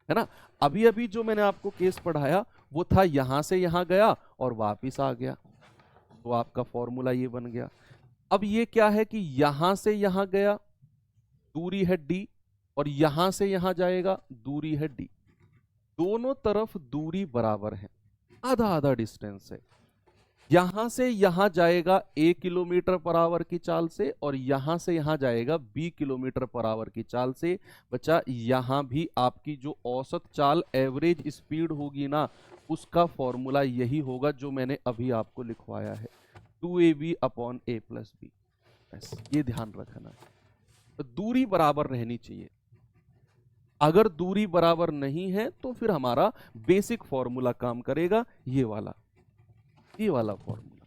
है ना। अभी अभी जो मैंने आपको केस पढ़ाया वो था यहां से यहां गया और वापिस आ गया, तो आपका फॉर्मूला ये बन गया। अब ये क्या है कि यहां से यहां गया, दूरी है d, और यहां से यहां जाएगा, दूरी है d। दोनों तरफ दूरी बराबर है, आधा आधा डिस्टेंस है। यहां से यहां जाएगा a किलोमीटर पर आवर की चाल से, और यहां से यहां जाएगा b किलोमीटर पर आवर की चाल से। बच्चा यहां भी आपकी जो औसत चाल एवरेज स्पीड होगी ना, उसका फॉर्मूला यही होगा जो मैंने अभी आपको लिखवाया है, 2ab upon a plus B. बस ये ध्यान रखना है, तो दूरी बराबर रहनी चाहिए। अगर दूरी बराबर नहीं है तो फिर हमारा बेसिक फॉर्मूला काम करेगा, ये वाला फॉर्मूला।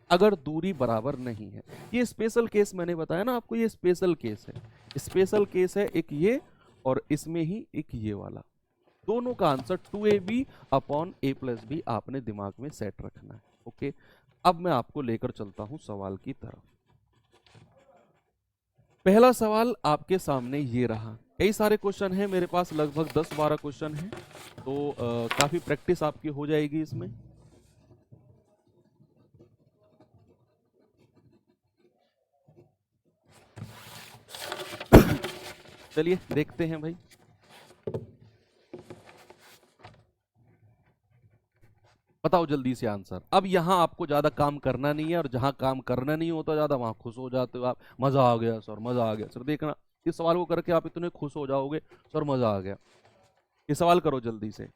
अगर दूरी बराबर नहीं है, ये स्पेशल केस मैंने बताया ना आपको, ये स्पेशल केस है। स्पेशल केस है एक ये, और इसमें ही एक ये वाला। दोनों का answer 2ab upon a plus B आपने दिमाग में सेट रखना है। ओके, अब मैं आपको लेकर चलता हूं सवाल की तरफ। पहला सवाल आपके सामने ये रहा। कई सारे क्वेश्चन हैं मेरे पास, लगभग 10-12 क्वेश्चन हैं, तो काफी प्रैक्टिस आपकी हो जाएगी इसमें। चलिए देखते हैं भाई। बताओ जल्दी से आंसर। अब यहां आपको ज्यादा काम करना नहीं है, और जहां काम करना नहीं होता ज्यादा वहां खुश हो जाते हो आप, मजा आ गया सर, मजा आ गया सर। देखना इस सवाल को करके आप इतने खुश हो जाओगे, सर मजा आ गया। ये सवाल करो जल्दी से।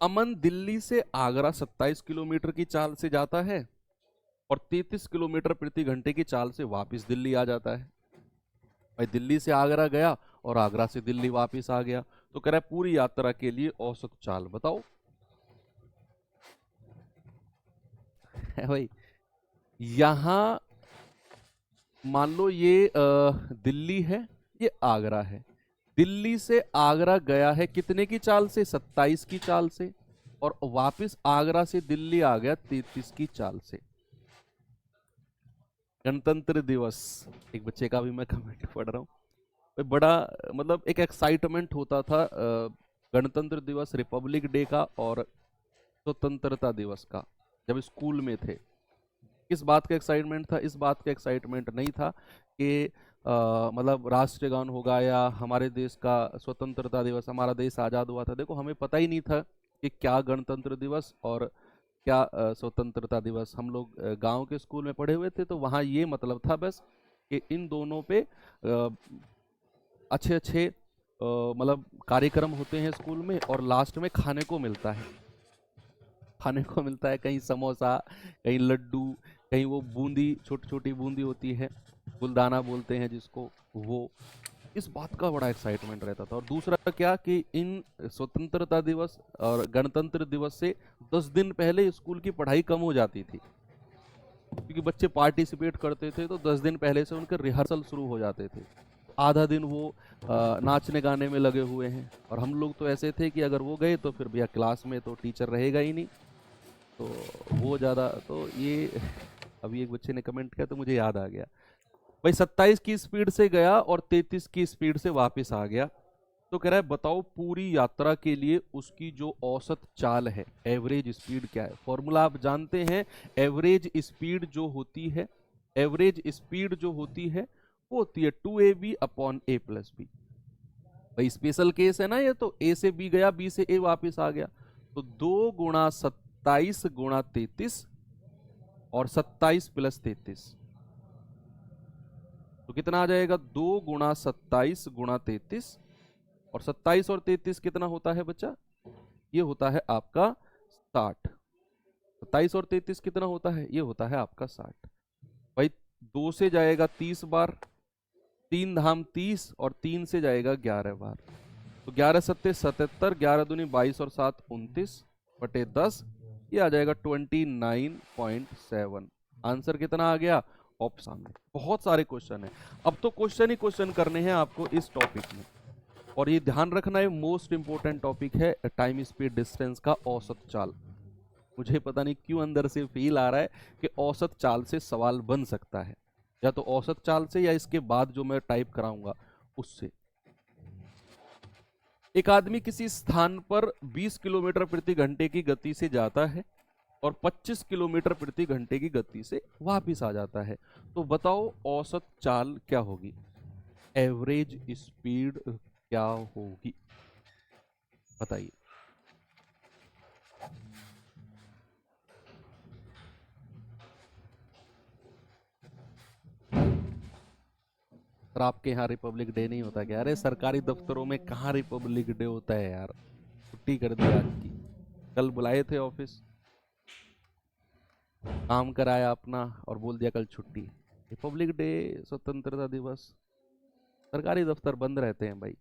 अमन दिल्ली से आगरा 27 किलोमीटर की चाल से जाता है और 33 किलोमीटर प्रति घंटे की चाल से वापस दिल्ली आ जाता है। भाई दिल्ली से आगरा गया और आगरा से दिल्ली वापस आ गया, तो कह रहा है पूरी यात्रा के लिए औसत चाल बताओ। है भाई, यहां मान लो ये दिल्ली है, ये आगरा है। दिल्ली से आगरा गया है कितने की चाल से, 27 की चाल से, और वापस आगरा से दिल्ली आ गया 33 की चाल से। गणतंत्र दिवस, एक बच्चे का भी मैं कमेंट पढ़ रहा हूँ, बड़ा मतलब एक एक्साइटमेंट होता था गणतंत्र दिवस, रिपब्लिक डे का और स्वतंत्रता दिवस का, जब स्कूल में थे। किस बात का एक्साइटमेंट था, इस बात का एक्साइटमेंट नहीं था कि मतलब राष्ट्रीय गान होगा या हमारे देश का स्वतंत्रता दिवस, हमारा देश आज़ाद हुआ था। देखो हमें पता ही नहीं था कि क्या गणतंत्र दिवस और क्या स्वतंत्रता दिवस। हम लोग गांव के स्कूल में पढ़े हुए थे, तो वहाँ ये मतलब था बस कि इन दोनों पे अच्छे अच्छे मतलब कार्यक्रम होते हैं स्कूल में, और लास्ट में खाने को मिलता है, खाने को मिलता है कहीं समोसा, कहीं लड्डू, कहीं वो बूंदी, छोटी छोटी बूंदी होती है, गुलदाना बोलते हैं जिसको, वो। इस बात का बड़ा एक्साइटमेंट रहता था। और दूसरा क्या कि इन स्वतंत्रता दिवस और गणतंत्र दिवस से 10 दिन पहले स्कूल की पढ़ाई कम हो जाती थी, क्योंकि बच्चे पार्टिसिपेट करते थे, तो 10 दिन पहले से उनके रिहर्सल शुरू हो जाते थे। आधा दिन वो नाचने गाने में लगे हुए हैं, और हम लोग तो ऐसे थे कि अगर वो गए तो फिर भैया क्लास में तो टीचर रहेगा ही नहीं, तो वो ज़्यादा तो ये अभी एक बच्चे ने कमेंट किया तो मुझे याद आ गया भाई, 27 की स्पीड से गया और 33 की स्पीड से वापस आ गया। तो कह रहा है बताओ पूरी यात्रा के लिए उसकी जो औसत चाल है, एवरेज स्पीड क्या है। फॉर्मूला आप जानते हैं, एवरेज स्पीड जो होती है, एवरेज स्पीड जो होती है वो होती है 2ab upon a plus B. भाई स्पेशल केस है ना ये, तो a से b गया, b से a वापस आ गया, तो 2 गुणा 27 गुणा 33 और 27 प्लस 33, तो कितना आ जाएगा, 2 गुणा 27 गुणा 33, और 27 और 33 कितना होता है बच्चा, ये होता है आपका 60। 27 और 33 कितना होता है, ये होता है आपका 60। भाई 2 से जाएगा 30 बार, 3 धाम 30, और 3 से जाएगा 11 बार, तो 11 सत्ते 77, 11 दूनी 22 और 7 29 बटे 10, ये आ जाएगा 29.7। आंसर कितना आ गया, ऑप्शन में। बहुत सारे क्वेश्चन है, अब तो क्वेश्चन ही क्वेश्चन करने हैं आपको इस टॉपिक में। और ये ध्यान रखना है, मोस्ट इंपॉर्टेंट टॉपिक है टाइम स्पीड डिस्टेंस का औसत चाल। मुझे पता नहीं क्यों अंदर से फील आ रहा है कि औसत चाल से सवाल बन सकता है, या तो औसत चाल से या इसके बाद जो मैं टाइप कराऊंगा उससे। एक आदमी किसी स्थान पर 20 किलोमीटर प्रति घंटे की गति से जाता है और 25 किलोमीटर प्रति घंटे की गति से वापस आ जाता है, तो बताओ औसत चाल क्या होगी, एवरेज स्पीड क्या होगी, बताइए। सर आपके यहाँ रिपब्लिक डे नहीं होता क्या? अरे सरकारी दफ्तरों में कहाँ रिपब्लिक डे होता है यार, छुट्टी कर दी आज की। कल बुलाए थे ऑफिस, काम कराया अपना और बोल दिया कल छुट्टी। रिपब्लिक डे, स्वतंत्रता दिवस, सरकारी दफ्तर बंद रहते हैं भाई।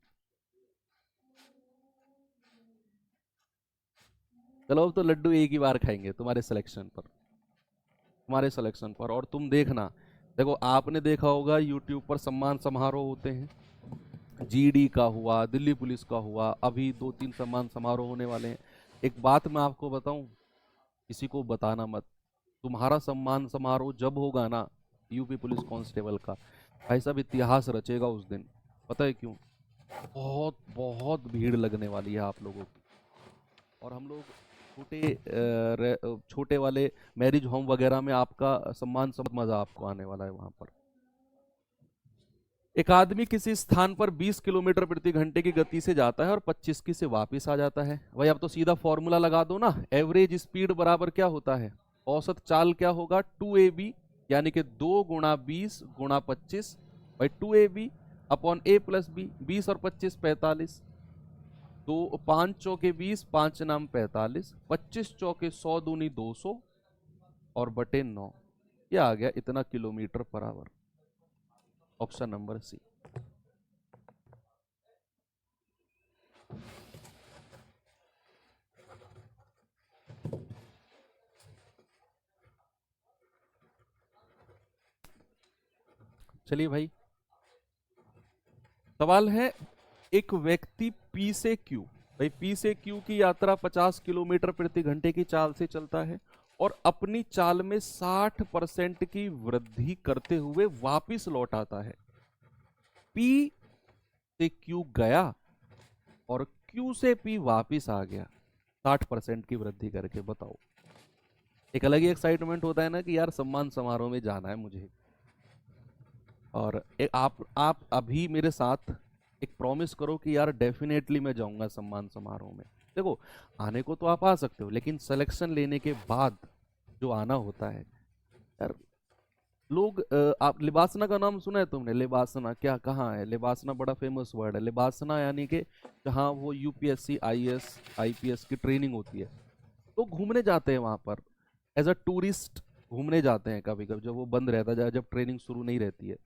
चलो अब तो लड्डू एक ही बार खाएंगे तुम्हारे सिलेक्शन पर, तुम्हारे सिलेक्शन पर। और तुम देखना, देखो आपने देखा होगा यूट्यूब पर सम्मान समारोह होते हैं, जीडी का हुआ, दिल्ली पुलिस का हुआ, अभी 2-3 सम्मान समारोह होने वाले हैं। एक बात मैं आपको बताऊं, किसी को बताना मत, तुम्हारा सम्मान समारोह जब होगा ना यूपी पुलिस कांस्टेबल का, भाई साहब इतिहास रचेगा उस दिन। पता है क्यों? बहुत बहुत भीड़ लगने वाली है आप लोगों की। और हम लोग छोटे वाले मैरिज होम वगैरह में आपका सम्मान सब मजा आपको आने वाला है वहां पर। एक आदमी किसी स्थान पर 20 किलोमीटर प्रति घंटे की गति से जाता है और 25 की से वापस आ जाता है। भाई अब तो सीधा फॉर्मूला लगा दो ना, एवरेज स्पीड बराबर क्या होता है, औसत चाल क्या होगा, 2ab, यानी कि 2 गुणा 20 गुणा 25 भाई 2ab upon a plus B. 20 और 25 45, 2 5 चौके 20, 5 नाम 45, 25 चौके 100 दूनी 200 और बटे 9, ये आ गया इतना kilometre per our. Option number C. चलिए भाई, सवाल है, एक व्यक्ति P से Q, भाई P से Q की यात्रा 50 किलोमीटर प्रति घंटे की चाल से चलता है और अपनी चाल में 60% की वृद्धि करते हुए वापस लौट आता है। P से Q गया और Q से P वापस आ गया 60% की वृद्धि करके, बताओ। एक अलग ही एक्साइटमेंट होता है ना कि यार सम्मान समारोह में जाना है मुझे। और आप अभी मेरे साथ एक प्रॉमिस करो कि यार डेफिनेटली मैं जाऊंगा सम्मान समारोह में। देखो आने को तो आप आ सकते हो, लेकिन सिलेक्शन लेने के बाद जो आना होता है यार, लोग आप लिबासना का नाम सुना है तुमने? लिबासना क्या, कहाँ है लिबासना? बड़ा फेमस वर्ड है लिबासना, यानी कि जहाँ वो यूपीएससी आईएएस आईपीएस की ट्रेनिंग होती है, लोग घूमने जाते हैं वहां पर, एज अ टूरिस्ट घूमने जाते हैं कभी कभी, जब वो बंद रहता है, जब ट्रेनिंग शुरू नहीं रहती है,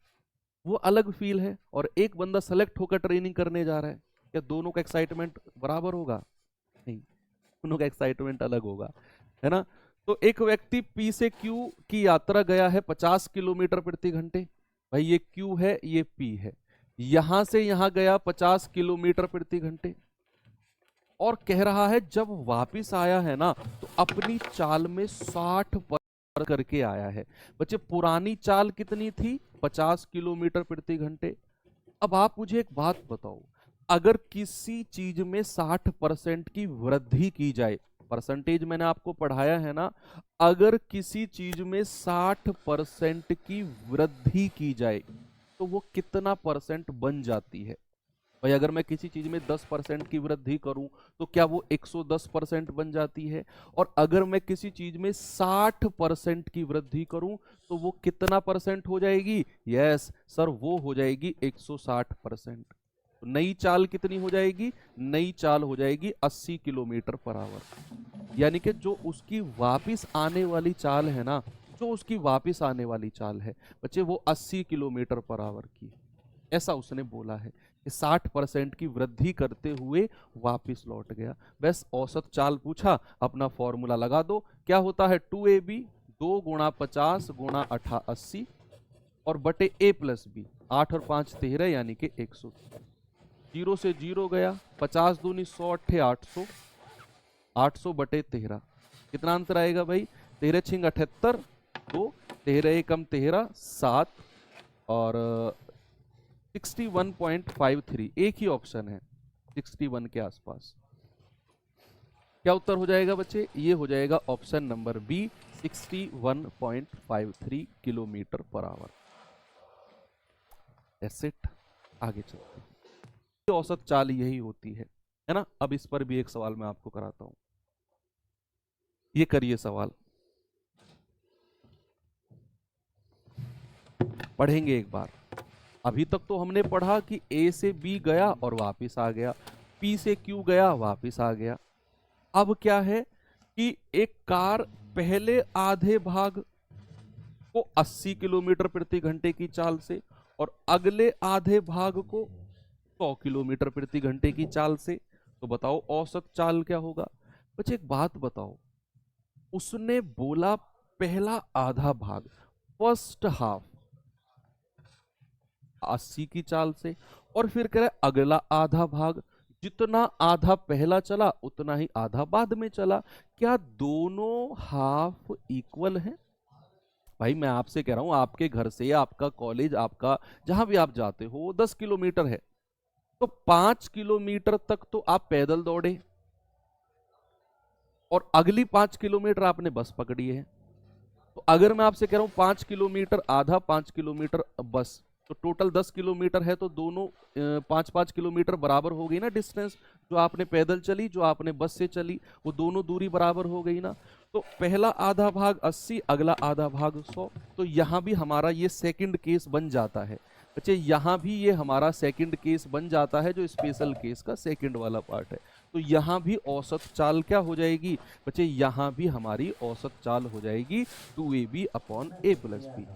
वो अलग फील है। और एक बंदा सेलेक्ट होकर ट्रेनिंग करने जा रहा है, क्या दोनों का एक्साइटमेंट बराबर होगा? नहीं, दोनों का एक्साइटमेंट अलग होगा, है ना। तो एक व्यक्ति P से Q की यात्रा गया है 50 किलोमीटर प्रति घंटे, भाई ये Q है ये P है, यहां से यहां गया 50 किलोमीटर प्रति घंटे, और कह रहा है जब वापिस आया है ना तो अपनी चाल में 60 पर करके आया है। बच्चे पुरानी चाल कितनी थी? 50 किलोमीटर प्रति घंटे। अब आप मुझे एक बात बताओ, अगर किसी चीज में 60% की वृद्धि की जाए, परसेंटेज मैंने आपको पढ़ाया है ना, अगर किसी चीज में 60% की वृद्धि की जाए तो वो कितना परसेंट बन जाती है? भाई अगर मैं किसी चीज में 10% की वृद्धि करूं तो क्या वो 110% बन जाती है? और अगर मैं किसी चीज में 60% की वृद्धि करूं तो वो कितना परसेंट हो जाएगी? यस सर, वो हो जाएगी 160%। तो नई चाल कितनी हो जाएगी? नई चाल हो जाएगी 80 किलोमीटर पर आवर। यानी कि जो उसकी वापिस आने वाली चाल है ना, जो उसकी वापिस आने वाली चाल है बच्चे, वो 80 किलोमीटर पर आवर की, ऐसा उसने बोला है कि 60% की वृद्धि करते हुए वापिस लौट गया। बस औसत चाल पूछा, अपना फॉर्मूला लगा दो, क्या होता है 2ab 2 गुणा 50 गुणा 80 और बटे a प्लस बी, 8 और 5 13 यानी कि 100। जीरो से जीरो गया, 50 दूनी 100 अट्ठे 800, 800 बटे 13, कितना आंसर आएगा भाई? 13 छिंग 78, तो 13 एकम 13, 7 और 61.53, एक ही ऑप्शन है 61 के आसपास। क्या उत्तर हो जाएगा बच्चे? ये हो जाएगा option number B, 61.53 kilometre per hour. एसेट आगे चलते हैं। औसत चाल यही होती है ना। अब इस पर भी एक सवाल मैं आपको कराता हूं, ये करिए सवाल, पढ़ेंगे एक बार। अभी तक तो हमने पढ़ा कि ए से बी गया और वापस आ गया, पी से क्यू गया वापस आ गया। अब क्या है कि एक कार पहले आधे भाग को 80 किलोमीटर प्रति घंटे की चाल से और अगले आधे भाग को 100 किलोमीटर प्रति घंटे की चाल से, तो बताओ औसत चाल क्या होगा? बच्चे एक बात बताओ, उसने बोला पहला आधा भाग, फर्स्ट हाफ 80 की चाल से, और फिर कह रहे अगला आधा भाग, जितना आधा पहला चला उतना ही आधा बाद में चला। क्या दोनों हाफ इक्वल हैं? भाई मैं आपसे कह रहा हूं, आपके घर से आपका कॉलेज, आपका जहां भी आप जाते हो 10 किलोमीटर है, तो 5 किलोमीटर तक तो आप पैदल दौड़े और अगली 5 किलोमीटर आपने बस पकड़ी है। तो अगर मैं आपसे कह रहा हूं 5 किलोमीटर आधा, 5 किलोमीटर बस, तो टोटल 10 किलोमीटर है, तो दोनों 5-5 किलोमीटर बराबर हो गई ना डिस्टेंस। जो आपने पैदल चली, जो आपने बस से चली, वो दोनों दूरी बराबर हो गई ना। तो पहला आधा भाग 80, अगला आधा भाग 100। तो यहां भी हमारा ये सेकंड केस बन जाता है बच्चे, यहां भी ये हमारा सेकंड केस बन जाता है, जो स्पेशल केस का सेकंड वाला पार्ट है। तो यहां भी औसत चाल क्या हो जाएगी बच्चे? यहां भी हमारी औसत चाल हो जाएगी 2ab upon a plus B.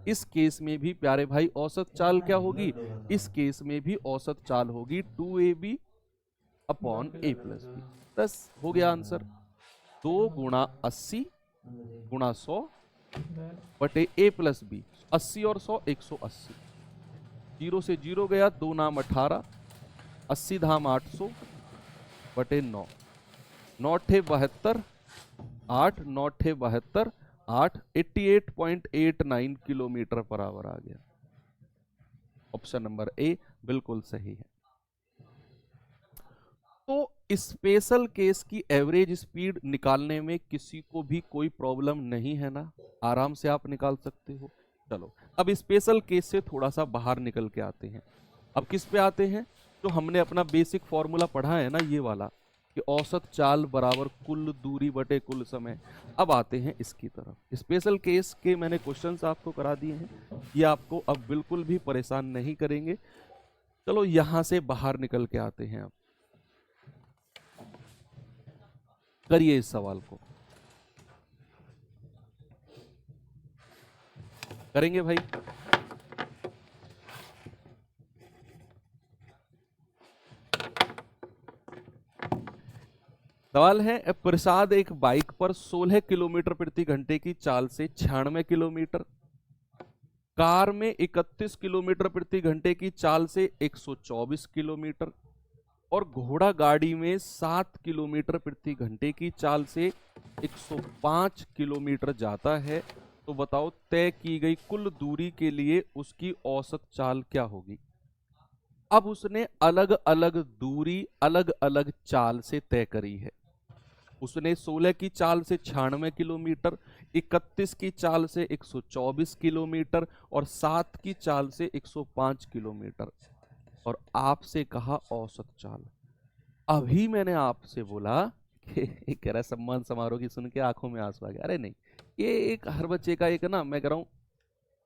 इस केस में भी प्यारे भाई औसत चाल क्या होगी? इस केस में भी औसत चाल होगी 2ab upon a plus B. बस हो गया आंसर। 2 गुणा 80 गुणा 100 बटे a प्लस बी, 80 और 100 180, जीरो से जीरो गया, 2 नाम 18, 80 धाम 800 बटे 9, 9 ठे 72, 8 9 ठे 72, 8 88.89 किलोमीटर पर आवर आ गया। ऑप्शन नंबर ए बिल्कुल सही है। तो स्पेशल केस की एवरेज स्पीड निकालने में किसी को भी कोई प्रॉब्लम नहीं है ना, आराम से आप निकाल सकते हो। चलो अब स्पेशल केस से थोड़ा सा बाहर निकल के आते हैं। अब किस पे आते हैं? तो हमने अपना बेसिक फॉर्मूला पढ़ा है ना, ये वाला, कि औसत चाल बराबर कुल दूरी बटे कुल समय। अब आते हैं इसकी तरफ। स्पेशल केस के मैंने क्वेश्चंस आपको करा दिए हैं, ये आपको अब बिल्कुल भी परेशान नहीं करेंगे। चलो यहां से बाहर निकल के आते हैं। अब करिए इस सवाल को, करेंगे भाई? सवाल है, प्रसाद एक बाइक पर 16 किलोमीटर प्रति घंटे की चाल से 96 किलोमीटर, कार में 31 किलोमीटर प्रति घंटे की चाल से 124 किलोमीटर और घोड़ा गाड़ी में 7 किलोमीटर प्रति घंटे की चाल से 105 किलोमीटर जाता है। तो बताओ तय की गई कुल दूरी के लिए उसकी औसत चाल क्या होगी? अब उसने अलग अलग दूरी अलग अलग चाल से तय करी है। उसने 16 की चाल से 96 किलोमीटर, 31 की चाल से 124 किलोमीटर और 7 की चाल से 105 किलोमीटर, और आपसे कहा औसत चाल। अभी मैंने आपसे बोला कि कह रहा सम्मान समारोह की सुन के आंखों में आंसू आ गया। अरे नहीं, ये एक हर बच्चे का एक ना, मैं कह रहा हूँ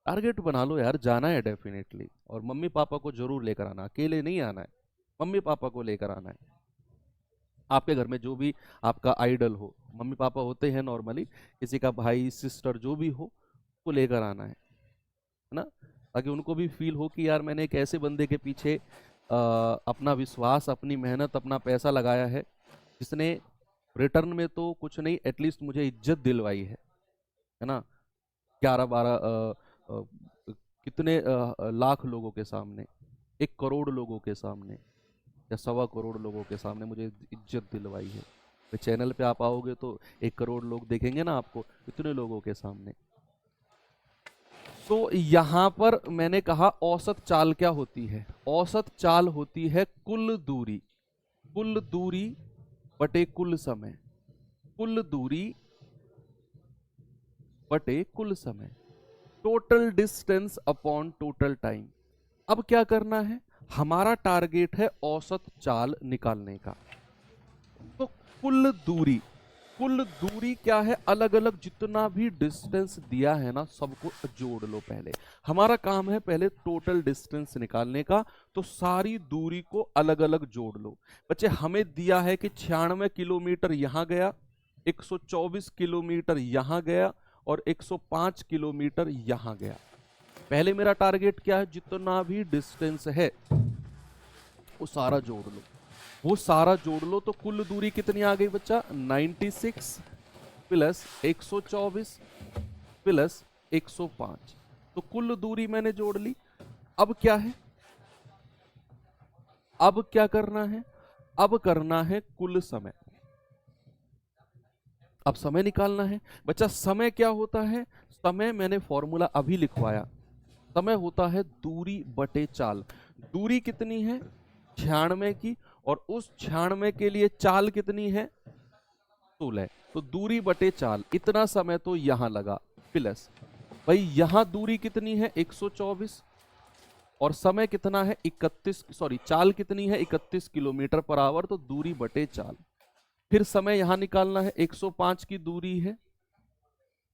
टारगेट बना लो यार, जाना है डेफिनेटली, और मम्मी पापा को जरूर लेकर आना, अकेले नहीं आना है, मम्मी पापा को लेकर आना है। आपके घर में जो भी आपका आइडल हो, मम्मी पापा होते हैं नॉर्मली, किसी का भाई सिस्टर जो भी हो, को लेकर आना है ना, ताकि उनको भी फील हो कि यार मैंने एक ऐसे बंदे के पीछे अपना विश्वास, अपनी मेहनत, अपना पैसा लगाया है, जिसने रिटर्न में तो कुछ नहीं, एटलीस्ट मुझे इज्जत दिलवाई है ना। 11-12 कितने लाख लोगों के सामने, 1 करोड़ लोगों के सामने, या 1.25 करोड़ लोगों के सामने मुझे इज्जत दिलवाई है। तो चैनल पे आप आओगे तो 1 करोड़ लोग देखेंगे ना आपको, इतने लोगों के सामने। तो यहां पर मैंने कहा औसत चाल क्या होती है? औसत चाल होती है कुल दूरी, कुल दूरी बटे कुल समय, कुल दूरी बटे कुल समय, total distance upon total time. अब क्या करना है? हमारा टारगेट है औसत चाल निकालने का। तो कुल दूरी, कुल दूरी क्या है? अलग अलग जितना भी डिस्टेंस दिया है ना, सबको जोड़ लो पहले। हमारा काम है पहले टोटल डिस्टेंस निकालने का, तो सारी दूरी को अलग अलग जोड़ लो। बच्चे हमें दिया है कि 96 किलोमीटर यहां गया, 124 किलोमीटर यहां गया और 105 किलोमीटर यहां गया। पहले मेरा टारगेट क्या है? जितना भी डिस्टेंस है वो सारा जोड़ लो, वो सारा जोड़ लो। तो कुल दूरी कितनी आ गई बच्चा? 96 प्लस 124 प्लस 105। तो कुल दूरी मैंने जोड़ ली। अब क्या है? अब क्या करना है? अब करना है कुल समय। अब समय निकालना है बच्चा। समय क्या होता है? समय मैंने फॉर्मूला अभी लिखवाया। समय होता है दूरी बटे चाल। दूरी कितनी है? 96 की, और उस 96 के लिए चाल कितनी है? 16। तो दूरी बटे चाल, इतना समय तो यहां लगा, प्लस भाई यहां दूरी कितनी है? 124, और समय कितना है? 31, सॉरी चाल कितनी है? 31 किलोमीटर पर आवर। तो दूरी बटे चाल। फिर समय यहां निकालना है, 105 की दूरी है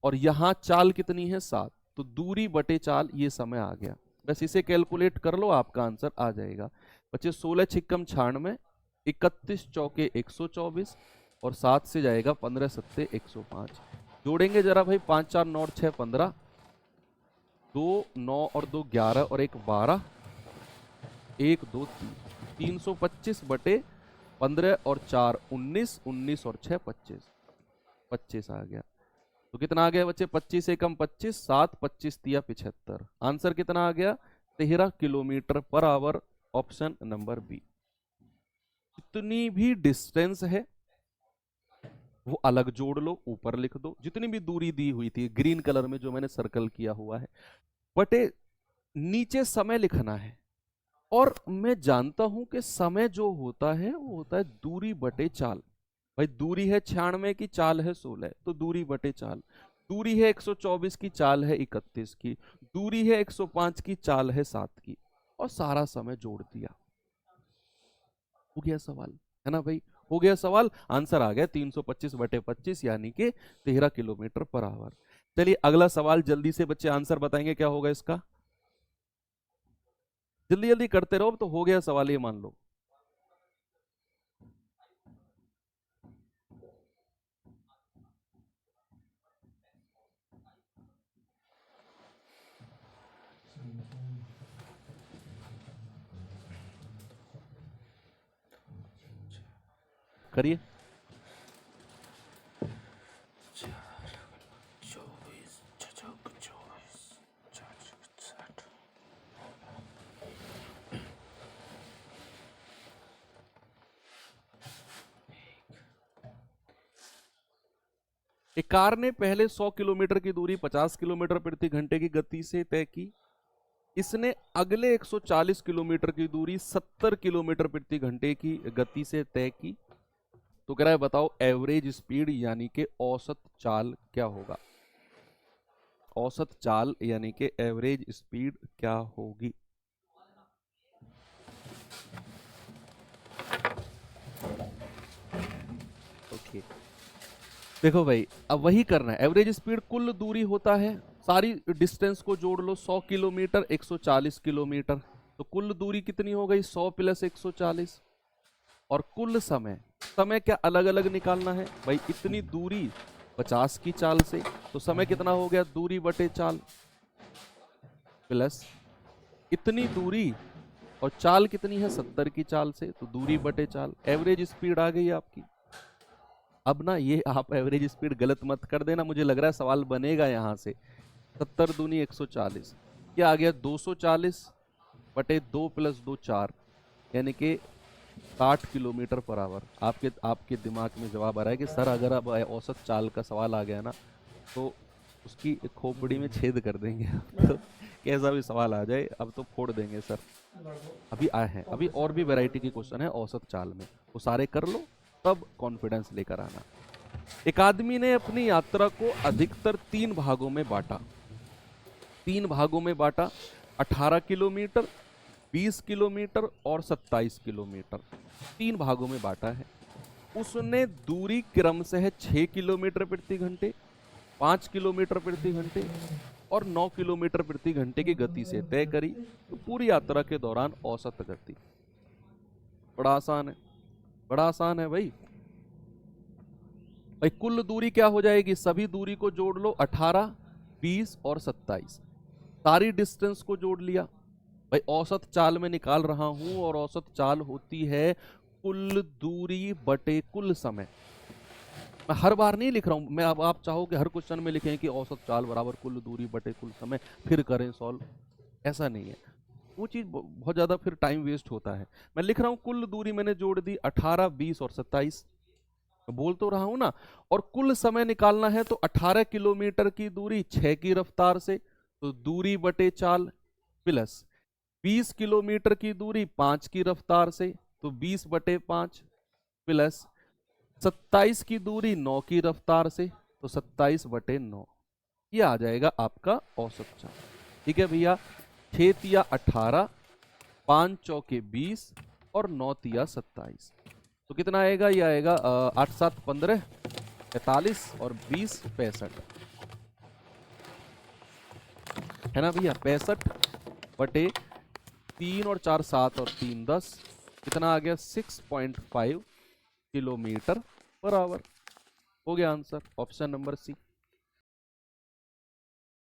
और यहां चाल कितनी है? 7। तो दूरी बटे चाल, ये समय आ गया। बस इसे कैलकुलेट कर लो, आपका आंसर आ जाएगा बच्चे। 16 छिक्कम 96, 31 चौके 124 और 7 से जाएगा 15 सत्ते 105। जोड़ेंगे जरा भाई, 5 4 9 6 15, 2 9 और 2 11 और 1 12, 1 2 3, 325 बटे 15 और 4 19, 19 और 6 25, 25 आ गया। तो कितना आ गया बच्चे? 25 एकम 25, 7 25 तिया 75। आंसर कितना आ गया? 13 kilometre per our. Option number B. जितनी भी डिस्टेंस है वो अलग जोड़ लो, ऊपर लिख दो। जितनी भी दूरी दी हुई थी ग्रीन कलर में जो मैंने सर्कल किया हुआ है, बटे नीचे समय लिखना है। और मैं जानता हूं कि समय जो होता है वो होता है दूरी बटे चाल। भाई दूरी है 96 की, चाल है 16, तो दूरी बटे चाल। दूरी है 124 की, चाल है 31 की। दूरी है 105 की, चाल है 7 की। और सारा समय जोड़ दिया। हो गया सवाल, है ना भाई? हो गया सवाल। आंसर आ गया 325 बटे 25, यानी कि 13 किलोमीटर पर आवर। चलिए अगला सवाल जल्दी से बच्चे आंसर बताएंगे क्या होगा इसका। जल्दी जल्दी करते रहो, तो हो गया सवाल, ये मान लो। करिए। एक कार ने पहले 100 किलोमीटर की दूरी 50 किलोमीटर प्रति घंटे की गति से तय की। इसने अगले 140 किलोमीटर की दूरी 70 किलोमीटर प्रति घंटे की गति से तय की। तो कह रहा है बताओ एवरेज स्पीड यानी कि औसत चाल क्या होगा? औसत चाल यानी कि एवरेज स्पीड क्या होगी? ओके, देखो भाई अब वही करना है। एवरेज स्पीड कुल दूरी होता है, सारी डिस्टेंस को जोड़ लो। 100 किलोमीटर 140 किलोमीटर, तो कुल दूरी कितनी हो गई? 100 प्लस 140। और कुल समय, समय क्या अलग अलग निकालना है भाई? इतनी दूरी 50 की चाल से, तो समय कितना हो गया? दूरी बटे चाल, प्लस इतनी दूरी और चाल कितनी है? 70 की चाल से, तो दूरी बटे चाल। एवरेज स्पीड आ गई आपकी। अब ना ये आप एवरेज स्पीड गलत मत कर देना, मुझे लग रहा है सवाल बनेगा यहां से। 70 दूनी 140, क्या आ गया? 240 बटे 2 प्लस 2 4, यानी कि 60 किलोमीटर पर आवर। आपके आपके दिमाग में जवाब आ रहा है कि सर अगर अब औसत चाल का सवाल आ गया ना तो उसकी खोपड़ी में छेद कर देंगे। तो कैसा भी सवाल आ जाए अब तो फोड़ देंगे सर। अभी आए हैं, अभी और भी वैरायटी के क्वेश्चन है औसत चाल में, वो सारे कर लो तब कॉन्फिडेंस लेकर आना। एक आदमी ने अपनी यात्रा को अधिकतर 3 भागों में बांटा। 3 भागों में बांटा, 18 किलोमीटर, 20 किलोमीटर और 27 किलोमीटर, 3 भागों में बांटा है। उसने दूरी क्रमशः 6 किलोमीटर प्रति घंटे, 5 किलोमीटर प्रति घंटे और 9 किलोमीटर प्रति घंटे की गति से तय करी। तो पूरी यात्रा के दौरान औसत गति। बड़ा आसान है, बड़ा आसान है भाई। भाई कुल दूरी क्या हो जाएगी, सभी दूरी को जोड़ लो, 18, 20 और 27, सारी डिस्टेंस को जोड़ लिया। भाई औसत चाल में निकाल रहा हूं और औसत चाल होती है कुल दूरी बटे कुल समय। मैं हर बार नहीं लिख रहा हूं, मैं अब आप चाहो कि हर क्वेश्चन में लिखें कि औसत चाल बराबर कुल दूरी बटे कुल समय फिर करें सॉल्व, ऐसा नहीं है। वो चीज बहुत ज्यादा फिर टाइम वेस्ट होता है। मैं लिख रहा हूं कुल दूरी मैंने जोड़ दी 18, 20 और 27, बोल तो रहा हूं ना। और कुल समय निकालना है तो 18 किलोमीटर की दूरी 6 की रफ्तार से, तो दूरी बटे चाल, प्लस 20 किलोमीटर की दूरी 5 की रफ्तार से, तो 20 बटे 5, प्लस 27 की दूरी 9 की रफ्तार से, तो 27 बटे 9। ये आ जाएगा आपका औसत चाल। ठीक है भैया, 6 तिया 18, 5 चौके 20 और 9 तिया 27, तो कितना आएगा, ये आएगा 8 7 15 45 और 20 65, है ना भैया। 65 बटे 3 और 4 7 और 3 10, कितना आ गया 6.5 किलोमीटर पर आवर। हो गया आंसर, ऑप्शन नंबर सी।